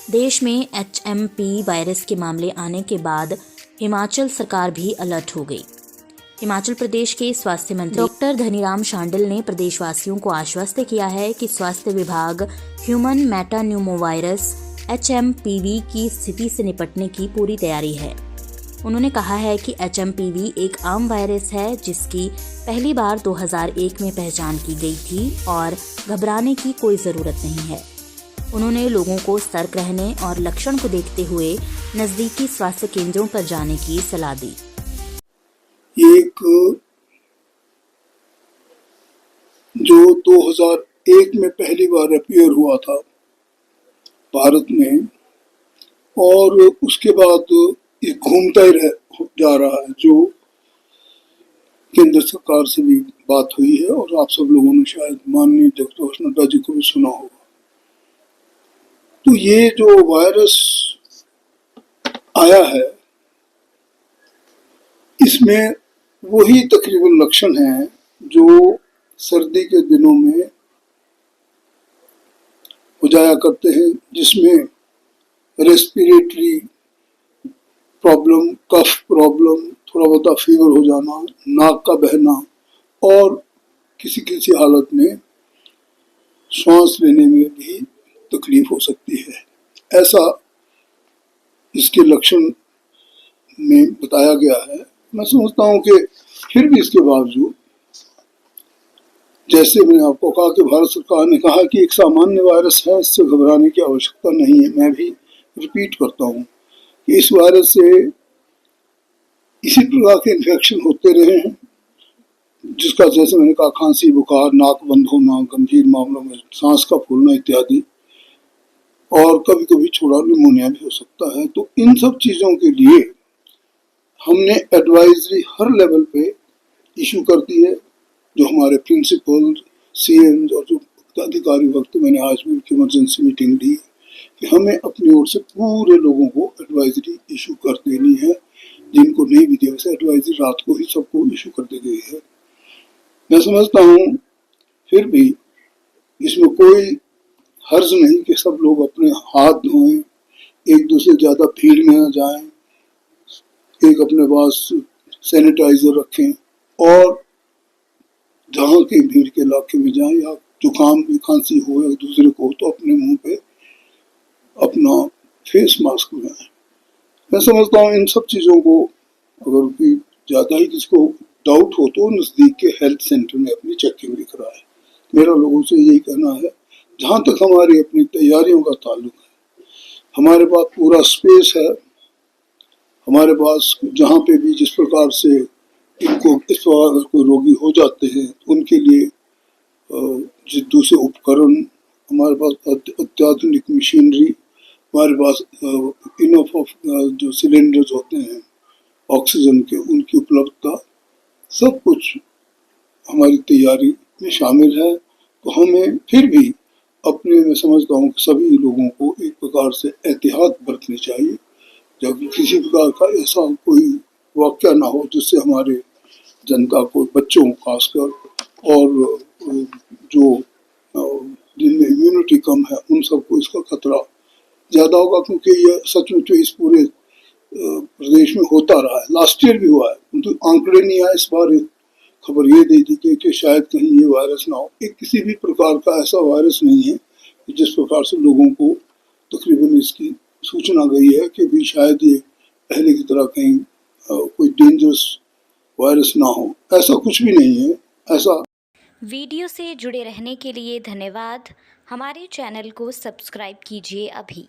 देश में HMP virus के मामले आने के बाद हिमाचल सरकार भी अलर्ट हो गई। हिमाचल प्रदेश के स्वास्थ्य मंत्री डॉक्टर धनीराम शांडिल ने प्रदेशवासियों को आश्वस्त किया है कि स्वास्थ्य विभाग ह्यूमन मेटान्यूमोवायरस HMPV की स्थिति से निपटने की पूरी तैयारी है। उन्होंने कहा है कि HMPV एक आम वायरस है जिसकी पहली बार 2001 में पहचान की गई थी और घबराने की कोई ज़रूरत नहीं है। उन्होंने लोगों को सतर्क रहने और लक्षण को देखते हुए नज़दीकी स्वास्थ्य केंद्रों पर जाने की सलाह दी। एक जो 2001 में पहली बार अपीयर हुआ था भारत में, और उसके बाद ये घूमता ही जा रहा है, जो केंद्र सरकार से भी बात हुई है और आप सब लोगों ने शायद माननीय डॉक्टर नड्डा जी को भी सुना होगा। तो ये जो वायरस आया है, इसमें वही तकरीबन लक्षण हैं जो सर्दी के दिनों में हो जाया करते हैं, जिसमें रेस्पिरेटरी प्रॉब्लम, कफ प्रॉब्लम, थोड़ा बहुत फीवर हो जाना, नाक का बहना और किसी किसी हालत में सांस लेने में भी तकलीफ हो सकती है। ऐसा इसके लक्षण में बताया गया है। मैं समझता हूँ कि फिर भी इसके बावजूद, जैसे मैंने आपको कहा कि भारत सरकार ने कहा कि एक सामान्य वायरस है, इससे घबराने की आवश्यकता नहीं है। मैं भी रिपीट करता हूँ कि इस वायरस से इसी प्रकार के इन्फेक्शन होते रहे हैं, जिसका जैसे मैंने कहा खांसी, बुखार, नाक बंद होना, गंभीर मामलों में सांस का फूलना इत्यादि, और कभी कभी छोटा निमोनिया भी हो सकता है। तो इन सब चीज़ों के लिए हमने एडवाइजरी हर लेवल पे इशू कर दी है। जो हमारे प्रिंसिपल, CM और जो अधिकारी वक्त, मैंने आज भी उनकी इमरजेंसी मीटिंग ली कि हमें अपनी ओर से पूरे लोगों को एडवाइजरी इशू कर देनी है। जिनको नहीं भी दी, वैसे एडवाइजरी रात को ही सबको इशू कर दी गई है। मैं समझता हूँ फिर भी इसमें कोई हर्ज नहीं कि सब लोग अपने हाथ धोएं, एक दूसरे ज़्यादा भीड़ में न जाएं, एक अपने पास सैनिटाइजर रखें, और जहाँ की भीड़ के इलाके में जाएं या जुकाम में खांसी हो या दूसरे को, तो अपने मुंह पे अपना फेस मास्क लगाएं। मैं समझता हूँ इन सब चीज़ों को अगर कोई ज़्यादा ही किसको डाउट हो तो नज़दीक के हेल्थ सेंटर में अपनी चेकिंग भी कराए। मेरा लोगों से यही कहना है। जहाँ तक हमारी अपनी तैयारियों का ताल्लुक है, हमारे पास पूरा स्पेस है। हमारे पास जहाँ पे भी जिस प्रकार से इनको इस प्रकार अगर कोई रोगी हो जाते हैं, उनके लिए जो दूसरे उपकरण, हमारे पास अत्याधुनिक मशीनरी, हमारे पास इनफ ऑफ जो सिलेंडर्स होते हैं ऑक्सीजन के, उनकी उपलब्धता, सब कुछ हमारी तैयारी में शामिल है। तो हमें फिर भी अपने, मैं समझता हूँ कि सभी लोगों को एक प्रकार से एहतियात बरतनी चाहिए, जब किसी प्रकार का ऐसा कोई वाक़या ना हो जिससे हमारे जनता को, बच्चों खासकर, और जो जिनमें इम्यूनिटी कम है, उन सबको इसका खतरा ज़्यादा होगा। क्योंकि यह सचमुच इस पूरे प्रदेश में होता रहा है। लास्ट ईयर भी हुआ है, किंतु आंकड़े नहीं आए। इस बार खबर ये दे दी कि शायद कहीं ये वायरस ना हो। एक किसी भी प्रकार का ऐसा वायरस नहीं है जिस प्रकार से लोगों को तकरीबन इसकी सूचना गई है कि भी शायद ये पहले की तरह कहीं कोई डेंजरस वायरस ना हो। ऐसा कुछ भी नहीं है। ऐसा वीडियो से जुड़े रहने के लिए धन्यवाद। हमारे चैनल को सब्सक्राइब कीजिए अभी।